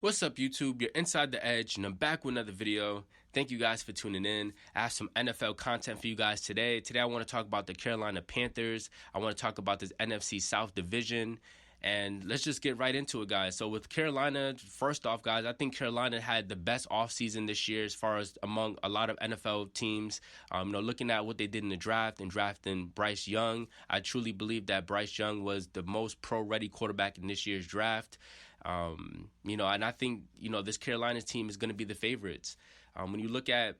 What's up, YouTube? You're Inside the Edge, and I'm back with another video. Thank you guys for tuning in. I have some NFL content for you guys today. Today, I want to talk about the Carolina Panthers. I want to talk about this NFC South division, and let's just get right into it, guys. So with Carolina, first off, guys, I think Carolina had the best offseason this year as far as among a lot of NFL teams. Looking at what they did in the draft and drafting Bryce Young, I truly believe that Bryce Young was the most pro-ready quarterback in this year's draft. And I think, this Carolina team is going to be the favorites. When you look at,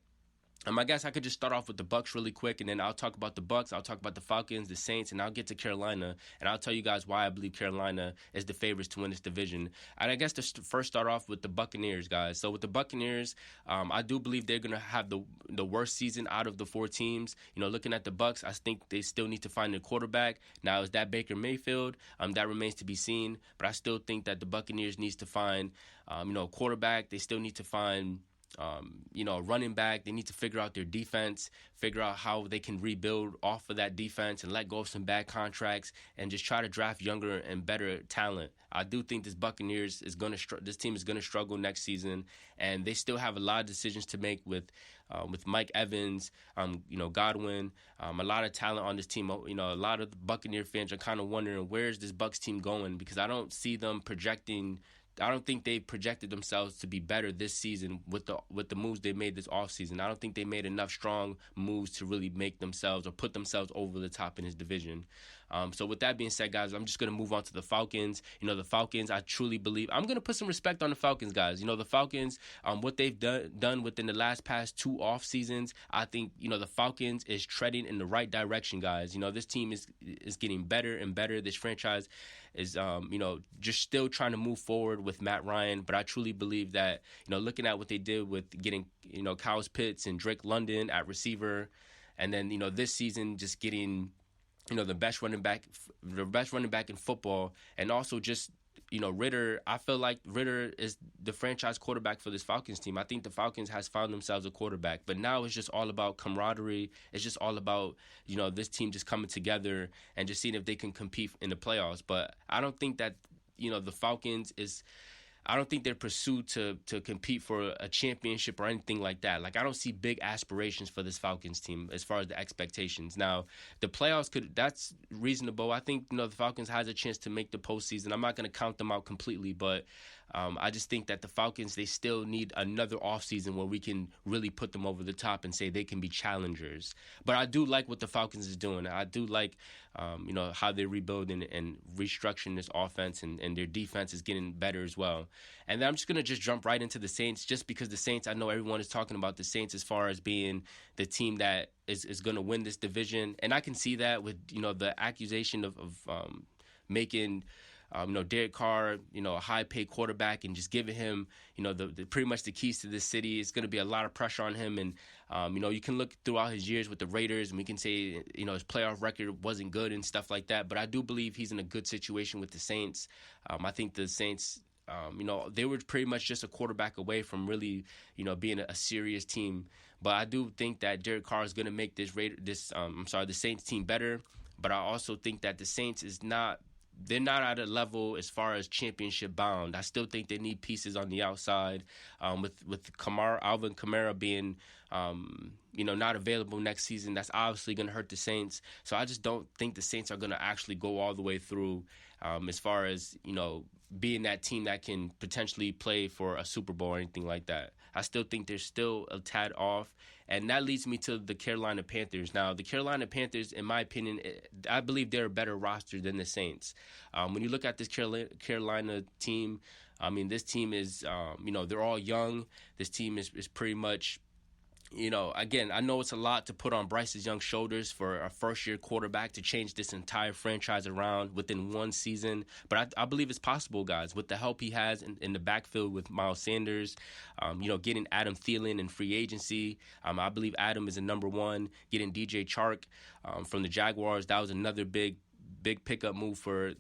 I guess I could just start off with the Bucs really quick, and then I'll talk about the Bucs, I'll talk about the Falcons, the Saints, and I'll get to Carolina, and I'll tell you guys why I believe Carolina is the favorites to win this division. And I guess to first start off with the Buccaneers, guys. So with the Buccaneers, I do believe they're going to have the worst season out of the four teams. Looking at the Bucs, I think they still need to find a quarterback. Now, is that Baker Mayfield? That remains to be seen, but I still think that the Buccaneers needs to find, a quarterback. They still need to find a running back. They need to figure out their defense, figure out how they can rebuild off of that defense and let go of some bad contracts and just try to draft younger and better talent. I do think this Buccaneers this team is going to struggle next season, and they still have a lot of decisions to make with Mike Evans, Godwin, a lot of talent on this team. A lot of the Buccaneer fans are kind of wondering, where's this Bucs team going? Because I don't see them projecting. I don't think they projected themselves to be better this season with the moves they made this offseason. I don't think they made enough strong moves to really make themselves or put themselves over the top in his division. So with that being said, guys, I'm just going to move on to the Falcons. The Falcons, I truly believe, I'm going to put some respect on the Falcons, guys. The Falcons, what they've done within the past two off seasons, I think, the Falcons is treading in the right direction, guys. This team is getting better and better. This franchise is, just still trying to move forward with Matt Ryan, but I truly believe that, looking at what they did with getting, Kyle Pitts and Drake London at receiver, and then, this season just getting, the best running back in football, and also just, Ritter. I feel like Ritter is the franchise quarterback for this Falcons team. I think the Falcons has found themselves a quarterback, but now it's just all about camaraderie. It's just all about, this team just coming together and just seeing if they can compete in the playoffs. But I don't think that, the Falcons I don't think they're pursued to compete for a championship or anything like that. Like, I don't see big aspirations for this Falcons team as far as the expectations. Now, the playoffs that's reasonable. I think, the Falcons has a chance to make the postseason. I'm not going to count them out completely, but I just think that the Falcons, they still need another offseason where we can really put them over the top and say they can be challengers. But I do like what the Falcons is doing. I do like, how they're rebuilding and restructuring this offense, and their defense is getting better as well. And then I'm just going to just jump right into the Saints, just because the Saints, I know everyone is talking about the Saints as far as being the team that is going to win this division. And I can see that with, the accusation of making, Derek Carr, a high-paid quarterback, and just giving him, the pretty much the keys to this city. It's going to be a lot of pressure on him. And, you can look throughout his years with the Raiders, and we can say, his playoff record wasn't good and stuff like that. But I do believe he's in a good situation with the Saints. I think the Saints, they were pretty much just a quarterback away from really, being a serious team. But I do think that Derek Carr is going to make the Saints team better. But I also think that the Saints they're not at a level as far as championship bound. I still think they need pieces on the outside. With Alvin Kamara being, not available next season, that's obviously going to hurt the Saints. So I just don't think the Saints are going to actually go all the way through as far as, being that team that can potentially play for a Super Bowl or anything like that. I still think they're still a tad off. And that leads me to the Carolina Panthers. Now, the Carolina Panthers, in my opinion, I believe they're a better roster than the Saints. When you look at this Carolina team, this team is, they're all young. This team is pretty much, again, I know it's a lot to put on Bryce Young's shoulders for a first-year quarterback to change this entire franchise around within one season. But I believe it's possible, guys, with the help he has in the backfield with Miles Sanders, getting Adam Thielen in free agency. I believe Adam is a number one. Getting DJ Chark from the Jaguars, that was another big big pickup move for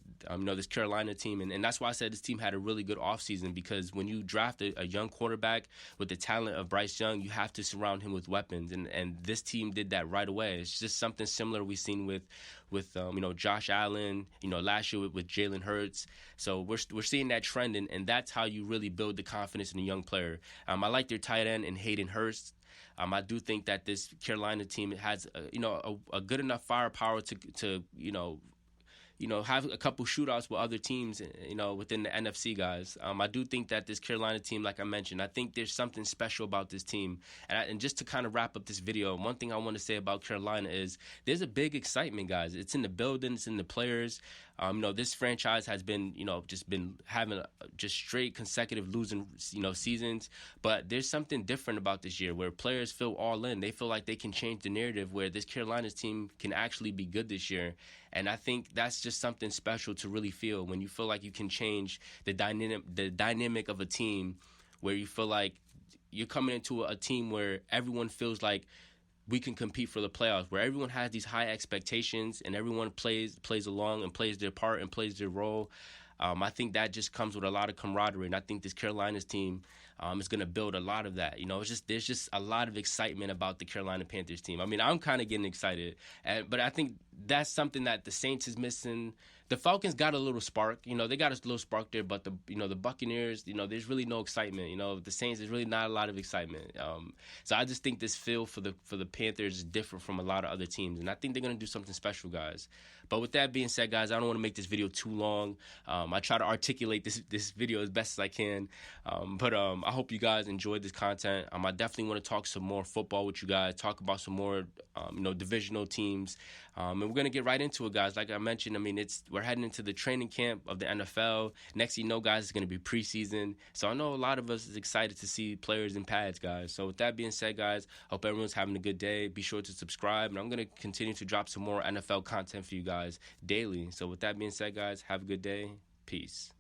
this Carolina team, and that's why I said this team had a really good offseason, because when you draft a young quarterback with the talent of Bryce Young, you have to surround him with weapons, and this team did that right away. It's just something similar we've seen with Josh Allen, last year with Jalen Hurts. So we're seeing that trend, and that's how you really build the confidence in a young player. I like their tight end in Hayden Hurst. I do think that this Carolina team has a good enough firepower to have a couple shootouts with other teams, within the NFC, guys. I do think that this Carolina team, like I mentioned, I think there's something special about this team. And just to kind of wrap up this video, one thing I want to say about Carolina is there's a big excitement, guys. It's in the building, it's in the players. This franchise has been, just been having just straight consecutive losing, seasons. But there's something different about this year where players feel all in. They feel like they can change the narrative, where this Carolina's team can actually be good this year. And I think that's just something special to really feel, when you feel like you can change the dynamic of a team, where you feel like you're coming into a team where everyone feels like we can compete for the playoffs, where everyone has these high expectations and everyone plays along and plays their part and plays their role. I think that just comes with a lot of camaraderie, and I think this Carolina's team is going to build a lot of that. There's just a lot of excitement about the Carolina Panthers team. I mean, I'm kind of getting excited, but I think that's something that the Saints is missing. The Falcons got a little spark, they got a little spark there, but the Buccaneers, there's really no excitement. The Saints, there's really not a lot of excitement. So I just think this feel for the Panthers is different from a lot of other teams, and I think they're gonna do something special, guys. But with that being said, guys, I don't want to make this video too long. I try to articulate this video as best as I can, but I hope you guys enjoyed this content. I definitely want to talk some more football with you guys, talk about some more divisional teams, and we're gonna get right into it, guys. Like I mentioned, we're heading into the training camp of the NFL. Next thing you know, guys, it's going to be preseason. So I know a lot of us is excited to see players in pads, guys. So with that being said, guys, hope everyone's having a good day. Be sure to subscribe, and I'm going to continue to drop some more NFL content for you guys daily. So with that being said, guys, have a good day. Peace.